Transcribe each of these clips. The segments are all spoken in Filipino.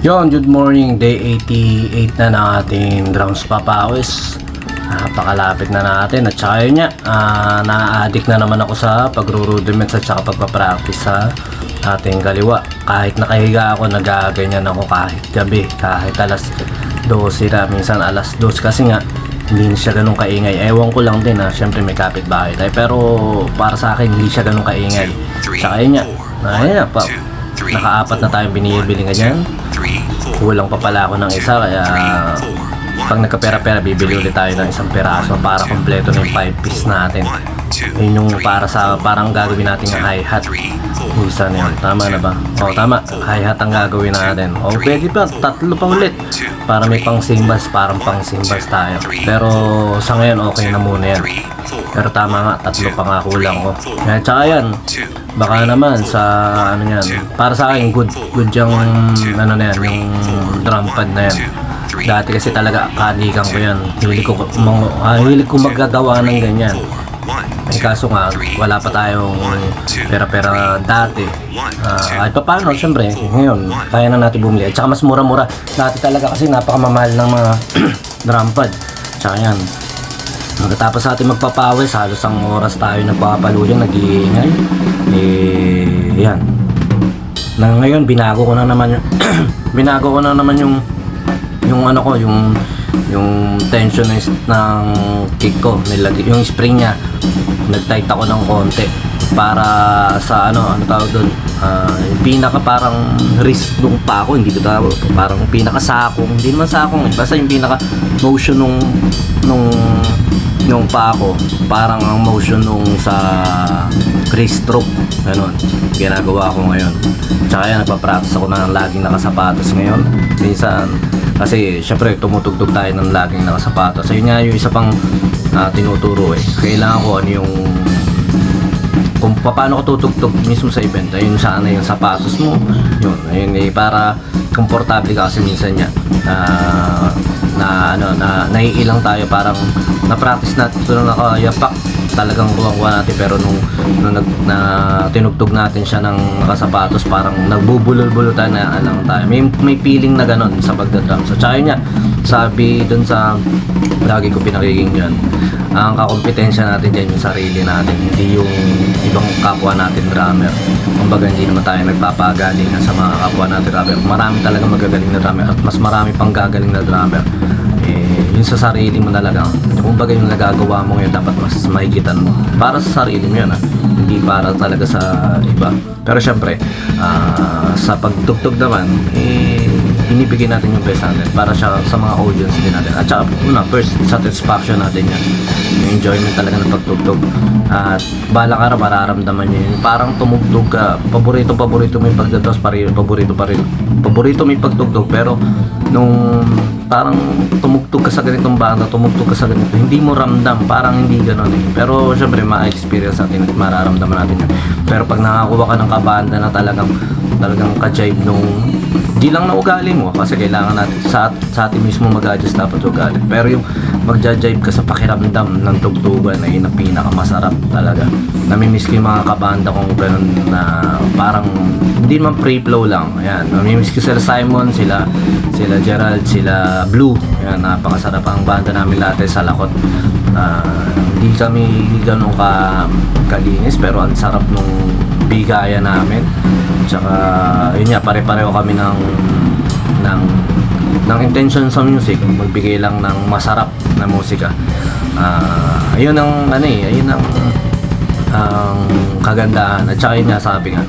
Yon, good morning. Day 88 na ng ating drums papawis. Napakalapit na natin. At saka yun nga, na-addict na naman ako sa pagro-rudiments at saka pagpapractice sa ating kaliwa. Kahit nakahiga ako, nagaganyan ako kahit gabi, kahit alas 12 na, minsan alas 2 kasi nga hindi siya ganun kaingay. Ewan ko lang din syempre may kapitbahay tayo, pero para sa akin hindi siya ganun kaingay. Saka yun nga, ayun pa, nakaapat na tayong binibili ganyan. Kulang pa pala ako ng isa, kaya pag nagkapera-pera bibili ulit tayo ng isang peraso para kompleto na yung 5 piece natin. Yun yung para sa parang gagawin natin yung hi-hat. Isa na yun, tama na ba? O tama, hi-hat ang gagawin natin. O pwede pa, tatlo pa ulit para may pang cymbals, parang pang cymbals tayo. Pero sa ngayon okay na muna yan. Pero tama nga, tatlo pa nga kulang ko. Kaya tsaka yan, baka naman sa ano yan, para sa akin good yung ano na yan, yung drum pad na yan. Dati kasi talaga kanikan ko yan, hilig ko magagawa ng ganyan. Kaso nga wala pa tayong pera dati. Kahit pa paano, syempre ngayon kaya na natin bumili. At saka mas mura-mura. Dati talaga kasi napakamamahal ng mga drum pad. Tsaka yan, pagkatapos natin magpapawis, halos ang oras tayo nagpapaluyan, nag-iingay. Yan. Ngayon binago ko na naman yung ano ko, yung tension ng kick ko, nilagay yung spring niya, nag-tight ako ng konti para sa ano tawag doon, yung pinaka parang wrist nung pako, hindi ko tawag, parang pinaka sakong, hindi naman sakong, basta yung pinaka motion nung pako, parang ang motion nung sa wrist stroke, ganun ginagawa ko ngayon. Tsaka yan, nagpa-practice ako na laging nakasapatos ngayon. Minsan kasi syempre tumutugtog tayo ng laging nakasapatos. So yun nga yung isa pang tinuturo kailangan ko ano yung kung paano ko tutugtog mismo sa event. Ayun sana yung sapatos mo, yun ayun para komportable ka. Kasi minsan niya naiilang tayo, parang na-practice natin ito na nakayapak, talagang kuha natin, pero nung tinugtog natin siya ng nakasapatos, parang nagbubulol-bulutan na lang tayo. May feeling na ganon sa pagdadrum. So tsaka niya, sabi dun sa lagi ko pinakikinggan, ang kakompetensya natin dyan yung sarili natin, hindi yung ibang kapwa natin drummer. Kumbaga hindi naman tayo nagpapagaling sa mga kapwa natin drummer. Marami talaga magagaling na drummer at mas marami pang gagaling na drummer. Yun sa sarili mo talaga. Kumbaga yung nagagawa mo ngayon, dapat mas mahigitan mo para sa sarili mo yun, hindi para talaga sa iba. Pero syempre sa pagtugtog naman, binibigyan natin yung best natin para sa mga audience din natin. At saka first satisfaction natin yan, yung enjoyment talaga ng pagtugtog. At balang araw mararamdaman nyo yun, parang tumugtog ka, paborito mo yung pagdados, paborito mo yung pagtugtog, pero nung parang tumugtog ka sa ganitong banda, tumugtog ka sa ganito, hindi mo ramdam, parang hindi gano'n Pero syempre ma-experience natin at mararamdaman natin yan. Pero pag nakakuha ka ng kabanda na talagang ka-jive nung di lang na ugali mo, kasi kailangan natin sa atin mismo mag-adjust dapat ugali. Pero yung magja-jive ka sa pakiramdam ng tugtugan ay na pinakamasarap talaga. Namimiss ko yung mga kabanda kong gano'n na parang hindi naman free-flow lang. Ayan, namimiss ko sila Simon, sila Gerald, sila Blue. Ayan, napakasarap ang banda namin dati sa Lakot. Hindi kami gano'n kalinis, pero ang sarap nung bigaya namin. Tsaka yun nga, pare-pareho kami ng intention sa music, magbigay lang ng masarap na musika. Ayun ang kagandahan. At saka yun nga, sabi nga,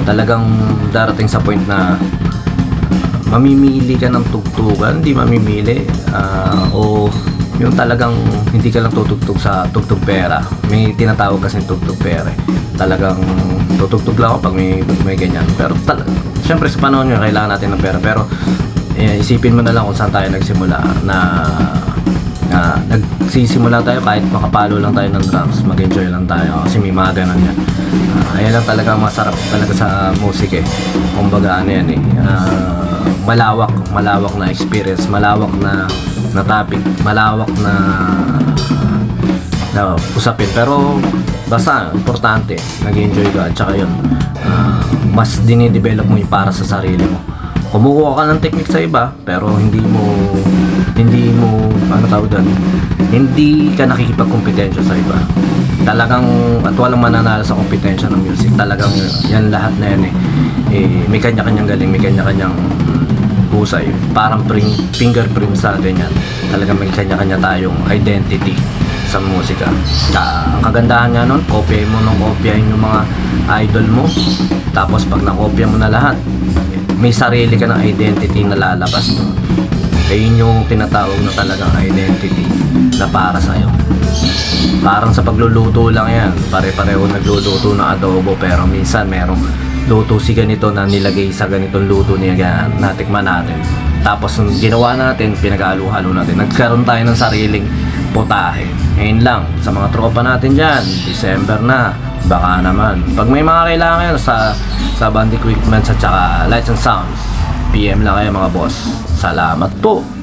talagang darating sa point na mamimili ka ng tugtugan, hindi mamimili, o yung talagang hindi ka lang tutugtog sa tugtog pera. May tinatawag kasi tugtog pera. Talagang tutugtog lang ako pag may ganyan. Pero syempre sa panahon nyo kailangan natin ng pera. Pero isipin mo na lang kung saan tayo nagsimula, na nagsisimula tayo kahit makapalo lang tayo ng drums, mag-enjoy lang tayo kasi may mga ganun yan. Ayan lang talaga masarap talaga sa music kumbaga ano yan malawak na experience, malawak na topic, malawak na usapin, pero basta importante nag-enjoy ka. At saka yun, mas dinidevelop mo yung para sa sarili mo. kumukuha ka ng technique sa iba, pero hindi mo, ano tawag doon, hindi ka nakikipagkompetensya sa iba. Talagang, at walang mananalo sa kompetensya ng music. Talagang, yan lahat na yan may kanya-kanyang galing, may kanya-kanyang husay. Parang fingerprint sa atin yan. Talagang may kanya-kanya tayong identity sa musika. Ang kagandahan nga nun, kopyahin yung mga idol mo. Tapos pag nakopya mo na lahat, may sarili ka ng identity na lalabas doon. Ayun yung tinatawag na talagang identity na para sa'yo. Parang sa pagluluto lang yan. Pare-pareho nagluluto ng adobo, pero minsan merong luto si ganito na nilagay sa ganitong luto niya, natikman natin. Tapos nung ginawa natin, pinag-halo-halo natin. Nagkaroon tayo ng sariling putahe. Ngayon lang, sa mga tropa natin dyan, December na, baka naman. Pag may mga kailangan sa band equipment at saka lights and sounds, PM lang kayo mga boss. Salamat po!